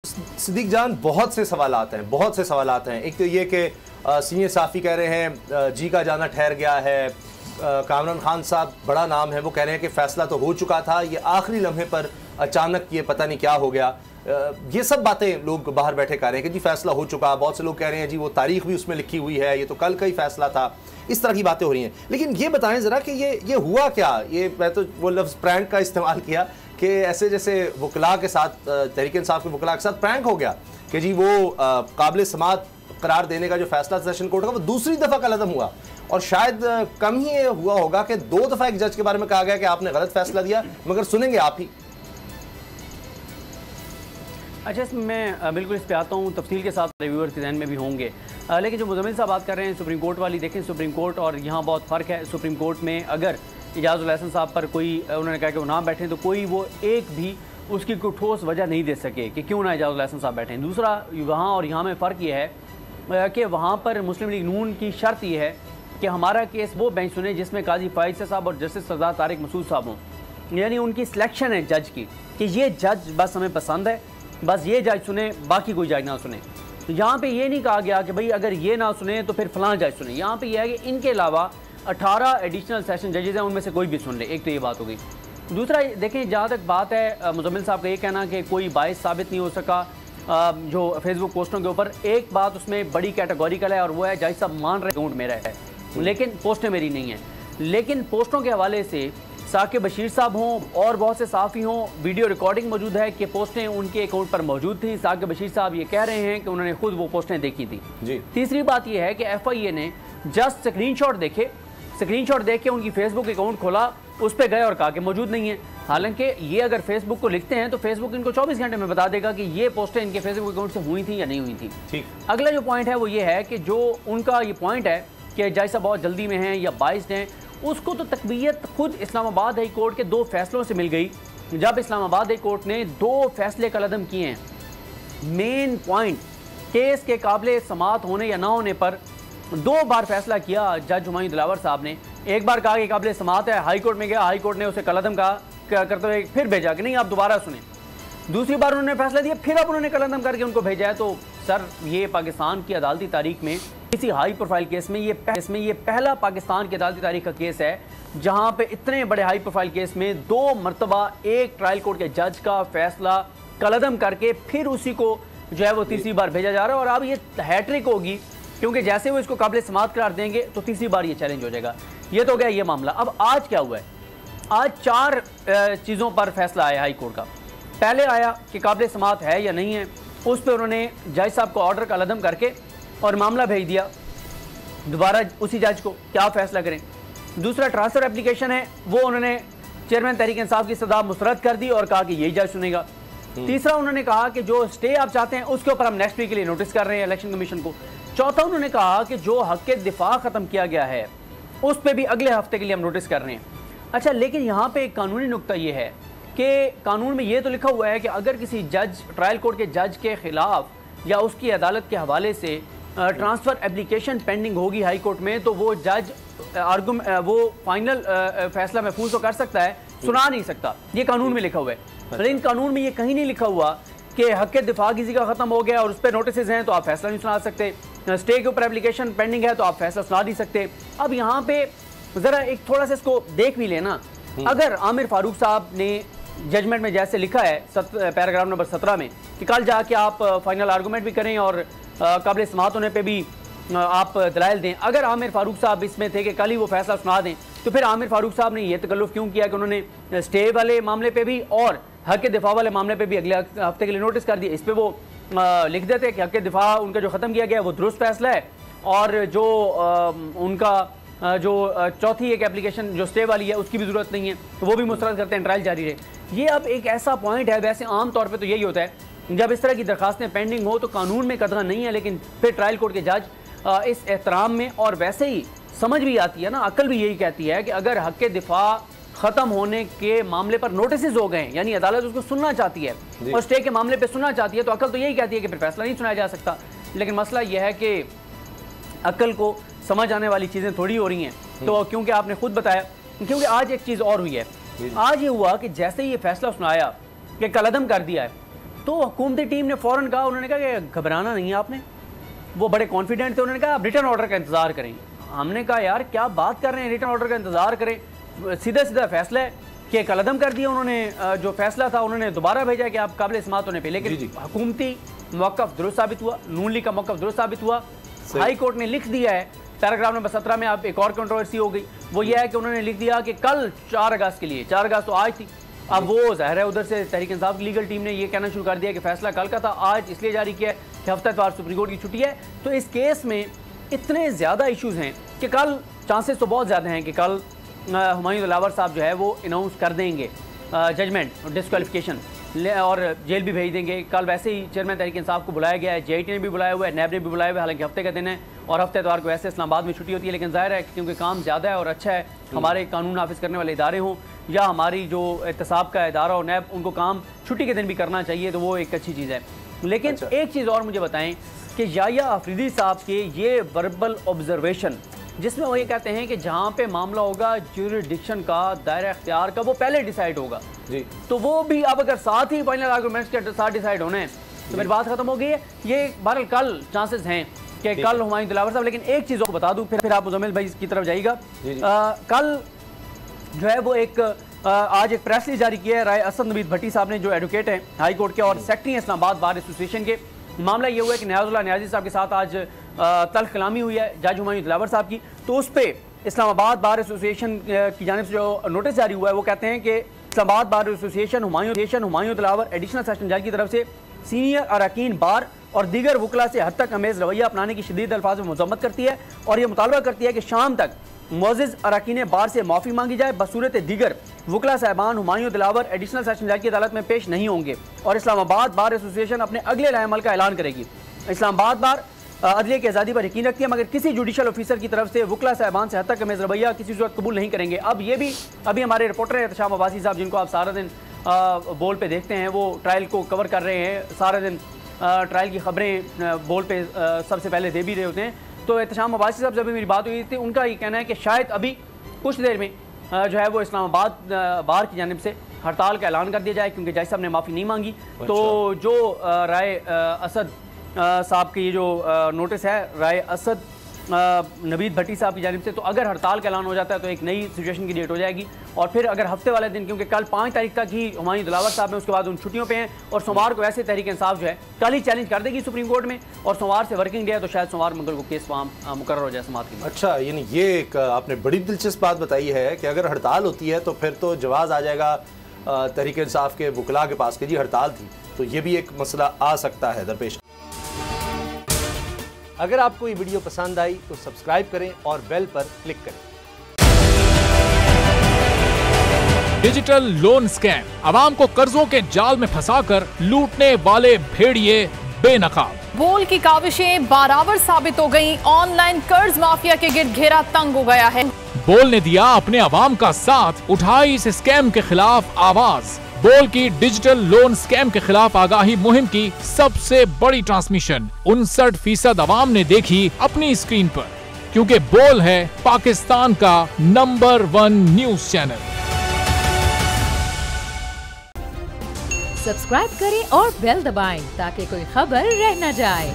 सिद्दीक जान, बहुत से सवाल आते हैं, बहुत से सवाल आते हैं। एक तो ये कि सीनियर साफ़ी कह रहे हैं जी का जाना ठहर गया है, कामरान खान साहब बड़ा नाम है, वो कह रहे हैं कि फ़ैसला तो हो चुका था, ये आखिरी लम्हे पर अचानक ये पता नहीं क्या हो गया। ये सब बातें लोग बाहर बैठे कह रहे हैं कि जी फ़ैसला हो चुका। बहुत से लोग कह रहे हैं जी वो तारीख भी उसमें लिखी हुई है, ये तो कल का ही फ़ैसला था। इस तरह की बातें हो रही हैं। लेकिन ये बताएं ज़रा कि ये हुआ क्या? ये मैं तो वो लफ्ज़ प्रैंक का इस्तेमाल किया कि ऐसे जैसे वकला के साथ, तहरीक इंसाफ के वकला के साथ प्रैंक हो गया कि जी वो काबिल समात करार देने का जो फैसला सेशन कोर्ट का वो दूसरी दफ़ा कलअदम हुआ। और शायद कम ही ये हुआ होगा कि 2 दफ़ा एक जज के बारे में कहा गया कि आपने गलत फैसला दिया, मगर सुनेंगे आप ही। अच्छा, इसमें मैं बिल्कुल इस पे आता हूँ, तफसील के साथ रिव्यूअर के ज़हन में भी होंगे। लेकिन जो मुज़म्मिल साहब बात कर रहे हैं सुप्रीम कोर्ट वाली, देखें सुप्रीम कोर्ट और यहाँ बहुत फ़र्क है। सुप्रीम कोर्ट में अगर इजाज़ुल हसन साहब पर कोई, उन्होंने कहा कि वो ना बैठें, तो कोई वो एक भी उसकी कोई ठोस वजह नहीं दे सके कि क्यों ना इजाज़ुल हसन साहब बैठें। दूसरा, वहाँ और यहाँ में फ़र्क ये है कि वहाँ पर मुस्लिम लीग नून की शर्त ये है कि हमारा केस वो बेंच सुने जिसमें काजी फ़ाइज़ साहब और जस्टिस सरदार तारिक मसूद साहब हों। यानी उनकी सिलेक्शन है जज की कि ये जज बस हमें पसंद है, बस ये जज सुने, बाकी कोई जज ना सुने। यहाँ पे ये नहीं कहा गया कि भाई अगर ये ना सुने तो फिर फलां जज सुने। यहाँ पे ये है कि इनके अलावा 18 एडिशनल सेशन जजेस हैं, उनमें से कोई भी सुन ले। एक तो ये बात हो गई। दूसरा, देखें जहाँ तक बात है मुज़म्मिल साहब का ये कहना कि कोई बाइस साबित नहीं हो सका जो फेसबुक पोस्टों के ऊपर, एक बात उसमें बड़ी कैटेगोरिकल है और वो है जज साहब मान रहे अकाउंट मेरा है लेकिन पोस्टें मेरी नहीं हैं। लेकिन पोस्टों के हवाले से साकिब बशीर साहब हों और बहुत से साफ़ी हों, वीडियो रिकॉर्डिंग मौजूद है कि पोस्टें उनके अकाउंट पर मौजूद थी। साकिब बशीर साहब ये कह रहे हैं कि उन्होंने खुद वो पोस्टें देखी थी जी। तीसरी बात यह है कि FIA ने जस्ट स्क्रीनशॉट देखे, स्क्रीनशॉट देख के उनकी फेसबुक अकाउंट खोला, उस पर गए और कहा कि मौजूद नहीं है। हालांकि ये अगर फेसबुक को लिखते हैं तो फेसबुक इनको 24 घंटे में बता देगा कि ये पोस्टें इनके फेसबुक अकाउंट से हुई थी या नहीं हुई थी। ठीक। अगला जो पॉइंट है वो ये है कि जो उनका ये पॉइंट है कि जज साहब बहुत जल्दी में हैं या बाइस्ड हैं, उसको तो तकबीयत खुद इस्लामाबाद हाई कोर्ट के 2 फैसलों से मिल गई। जब इस्लामाबाद हाई कोर्ट ने 2 फैसले कलअदम किए हैं, मेन पॉइंट केस के काबिल समात होने या ना होने पर 2 बार फैसला किया जज हुमायूं दिलावर साहब ने। एक बार कहा कि काबिल समात है, हाई कोर्ट में गया, हाई कोर्ट ने उसे कलअदम कहा करते हुए फिर भेजा कि नहीं आप दोबारा सुने। दूसरी बार उन्होंने फैसला दिया, फिर अब उन्होंने कलअदम करके उनको भेजा है। तो सर, ये पाकिस्तान की अदालती तारीख में किसी हाई प्रोफाइल केस में ये पहला पाकिस्तान की अदालती तारीख का केस है जहां पे इतने बड़े हाई प्रोफाइल केस में 2 मरतबा एक ट्रायल कोर्ट के जज का फैसला कलअदम करके फिर उसी को जो है वो तीसरी बार भेजा जा रहा है। और अब ये हैट्रिक होगी क्योंकि जैसे वो इसको काबिल समात करार देंगे तो तीसरी बार ये चैलेंज हो जाएगा। ये तो गया ये मामला। अब आज क्या हुआ है? आज 4 चीज़ों पर फैसला आया हाई कोर्ट का। पहले आया कि काबिल समात है या नहीं है, उस पर उन्होंने जज साहब को ऑर्डर कलअदम करके और मामला भेज दिया दोबारा उसी जज को क्या फैसला करें। दूसरा, ट्रांसफ़र एप्लीकेशन है, वो उन्होंने चेयरमैन तहरीक इंसाफ की सदा मुस्तरद कर दी और कहा कि यही जज सुनेगा। तीसरा, उन्होंने कहा कि जो स्टे आप चाहते हैं उसके ऊपर हम नेक्स्ट वीक के लिए नोटिस कर रहे हैं इलेक्शन कमीशन को। चौथा, उन्होंने कहा कि जो हक़ दिफा ख़त्म किया गया है उस पर भी अगले हफ्ते के लिए हम नोटिस कर रहे हैं। अच्छा, लेकिन यहाँ पर एक कानूनी नुक्ता ये है कि कानून में ये तो लिखा हुआ है कि अगर किसी जज, ट्रायल कोर्ट के जज के ख़िलाफ़ या उसकी अदालत के हवाले से ट्रांसफ़र एप्लीकेशन पेंडिंग होगी हाई कोर्ट में, तो वो जज वो फाइनल फैसला महफूज तो कर सकता है, सुना नहीं सकता। ये कानून में लिखा हुआ है। लेकिन कानून में ये कहीं नहीं लिखा हुआ कि हक़ दिफा किसी का ख़त्म हो गया और उस पर नोटिस हैं तो आप फैसला नहीं सुना सकते, स्टे के ऊपर एप्लीकेशन पेंडिंग है तो आप फैसला सुना नहीं सकते। अब यहाँ पे ज़रा एक थोड़ा सा इसको देख भी लेना। अगर आमिर फारूक साहब ने जजमेंट में जैसे लिखा है पैराग्राफ नंबर 17 में कि कल जाके आप फाइनल आर्गूमेंट भी करें और काबिल समात होने पे भी आप दलाइल दें, अगर आमिर फारूक साहब इसमें थे कि कल ही वो फैसला सुना दें, तो फिर आमिर फारूक साहब ने ये तकल्लुफ़ क्यों किया कि उन्होंने स्टे वाले मामले पे भी और हक़ दिफा वाले मामले पे भी अगले हफ्ते के लिए नोटिस कर दिया। इस पर वो लिख देते कि हक़ दिफा उनका जो ख़त्म किया गया वो दुरुस्त फैसला है और जो उनका जो चौथी एक एप्लीकेशन जो स्टे वाली है उसकी भी ज़रूरत नहीं है, तो वो भी मुस्तरद करते हैं, ट्रायल जारी रहे। ये अब एक ऐसा पॉइंट है, वैसे आम तौर पे तो यही होता है जब इस तरह की दरखास्तें पेंडिंग हो तो कानून में कदर नहीं है, लेकिन फिर ट्रायल कोर्ट के जज इस एहतराम में और वैसे ही समझ भी आती है ना, अक्ल भी यही कहती है कि अगर हक़ दिफा ख़त्म होने के मामले पर नोटिस हो गए, यानी अदालत उसको सुनना चाहती है और स्टे के मामले पर सुनना चाहती है, तो अक्ल तो यही कहती है कि फिर फैसला नहीं सुनाया जा सकता। लेकिन मसला यह है कि अक्ल को समझ आने वाली चीज़ें थोड़ी हो रही हैं। तो क्योंकि आपने खुद बताया, क्योंकि आज एक चीज़ और हुई है, आज ये हुआ कि जैसे ही ये फैसला सुनाया कि कलअदम कर दिया है, तो हुकूमती टीम ने फ़ौरन कहा, उन्होंने कहा कि घबराना नहीं है आपने। वो बड़े कॉन्फिडेंट थे, उन्होंने कहा आप रिटर्न ऑर्डर का इंतज़ार करें। हमने कहा यार क्या बात कर रहे हैं, रिटर्न ऑर्डर का इंतज़ार करें, सीधा सीधा फैसला है कि कलदम कर दिया उन्होंने। जो फैसला था उन्होंने दोबारा भेजा कि आप काबिल इस्मात होने पे, लेकिन हुकूमती मौक़िफ़ दुरुस्त साबित हुआ, नून लीग का मौक़िफ़ दुरुस्त साबित हुआ। हाई कोर्ट ने लिख दिया है, पैराग्राफ नंबर 17 में अब एक और कंट्रोवर्सी हो गई, वो ये है कि उन्होंने लिख दिया कि कल 4 अगस्त के लिए, 4 अगस्त तो आज थी, अब वो ज़ाहिर है उधर से तहरीक इंसाफ की लीगल टीम ने ये कहना शुरू कर दिया कि फैसला कल का था, आज इसलिए जारी किया कि हफ्ता इतवार सुप्रीम कोर्ट की छुट्टी है। तो इस केस में इतने ज़्यादा इशूज़ हैं कि कल चांसेस तो बहुत ज़्यादा हैं कि कल हुमायूं दिलावर साहब जो है वो अनाउंस कर देंगे जजमेंट और डिस्क्वालिफिकेशन और जेल भी भेज देंगे। कल वैसे ही चेयरमैन तहरीक इंसाफ को बुलाया गया है, JIT ने भी बुलाया हुआ है, नैब ने भी बुलाया हुआ है, हालांकि हफ्ते का दिन है और हफ्ते इतवार को वैसे इस्लामाबाद में छुट्टी होती है, लेकिन जाहिर है क्योंकि काम ज़्यादा है और अच्छा है, हमारे कानून नाफिज करने वाले इदारे हों या हमारी जो एहतसाब का इदारा और नैब, उनको काम छुट्टी के दिन भी करना चाहिए, तो वो एक अच्छी चीज़ है। लेकिन एक चीज़ और मुझे बताएं कि याया अफरीदी साहब के ये वर्बल ऑब्जर्वेशन, जिसमें वो ये कहते हैं कि जहाँ पे मामला होगा ज्यूरिडिक्शन का, दायरा इख्तियार का, वो पहले डिसाइड होगा जी। तो वो भी अब अगर साथ ही फाइनल आर्गूमेंट्स के साथ डिसाइड होने हैं तो मेरी बात खत्म हो गई है। ये बहरहाल कल चांसेस हैं कि कल हुमायूं दिलावर साहब, लेकिन एक चीज़ को बता दूँ फिर आप मुजम्मिल भाई की तरफ जाइएगा। कल जो है वो एक आज एक प्रेस रिलीज जारी किया है राय असद नवीद भट्टी साहब ने, जो एडवोकेट हैं हाई कोर्ट के और सेक्रेटरी हैं इस्लामाबाद बार एसोसिएशन के। मामला ये हुआ है कि न्याजुल्लाह न्याजी साहब के साथ आज तल्ख कलामी हुई है जज हुमायूं दिलावर साहब की, तो उस पर इस्लामाबाद बार एसोसिएशन की जानिब से जो नोटिस जारी हुआ है वो कहते हैं कि Islamabad bar association Humayun Dilawar additional session जज की तरफ से सीनियर अरकान बार और दीगर वकला से हद तक अमेज़ रवैया अपनाने की शदीद अल्फाज में मज़म्मत करती है और ये मुतालबा करती है कि शाम तक मुअज़्ज़िज़ अरकान बार से माफ़ी मांगी जाए, बसूरत दीगर वकला साहबान हुमायूं दिलावर एडिशनल सेशन जज की अदालत में पेश नहीं होंगे और इस्लामाबाद बार एसोसिएशन अपने अगले लाएअमल का ऐलान करेगी। इस्लामाबाद बार अदलिया की आज़ादी पर यकीन रखती है, मगर किसी जुडिशल ऑफिसर की तरफ से वकला साहबान से हद तक अमेज़ रवैया किसी सूरत कबूल नहीं करेंगे। अब ये भी अभी हमारे रिपोर्टर एहतशाम अब्बासी साहब, जिनको आप सारा दिन बोल पे देखते हैं, वो ट्रायल को कवर कर रहे हैं, सारा दिन ट्रायल की खबरें बोल पे सबसे पहले दे भी रहे होते हैं। तो एहतशाम अब्बासी साहब से अभी मेरी बात हुई थी, उनका ये कहना है कि शायद अभी कुछ देर में जो है वो इस्लामाबाद बार की जानिब से हड़ताल का ऐलान कर दिया जाए, क्योंकि जज साहब ने माफ़ी नहीं मांगी। तो जो राय असद साहब की ये जो नोटिस है राय असद नवीद भट्टी साहब की जानिब से, तो अगर हड़ताल का ऐलान हो जाता है तो एक नई सिचुएशन की डेट हो जाएगी और फिर अगर हफ्ते वाले दिन, क्योंकि कल 5 तारीख तक ही हुमायूं दिलावर साहब हैं, उसके बाद उन छुट्टियों पे हैं और सोमवार को वैसे तहरीक इंसाफ जो है कल ही चैलेंज कर देगी सुप्रीम कोर्ट में और सोमवार से वर्किंग डे है, तो शायद सोमवार मंगल को केस वहाँ मुकर्रर हो जाए समात की। अच्छा, यानी ये एक आपने बड़ी दिलचस्प बात बताई है कि अगर हड़ताल होती है तो फिर तो जवाब आ जाएगा तहरीक इंसाफ के वकला के पास कि जी हड़ताल थी, तो ये भी एक मसला आ सकता है दरपेश। अगर आपको ये वीडियो पसंद आई तो सब्सक्राइब करें और बेल पर क्लिक करें। डिजिटल लोन स्कैम, आवाम को कर्जों के जाल में फंसाकर लूटने वाले भेड़िए बेनकाब। बोल की काविशें बाराबर साबित हो गईं, ऑनलाइन कर्ज माफिया के गिर्द घेरा तंग हो गया है। बोल ने दिया अपने आवाम का साथ, उठाई इस स्कैम के खिलाफ आवाज। बोल की डिजिटल लोन स्कैम के खिलाफ आगाही मुहिम की सबसे बड़ी ट्रांसमिशन 59% आवाम ने देखी अपनी स्क्रीन पर, क्योंकि बोल है पाकिस्तान का नंबर 1 न्यूज चैनल। सब्सक्राइब करें और बेल दबाएं ताकि कोई खबर रह न जाए।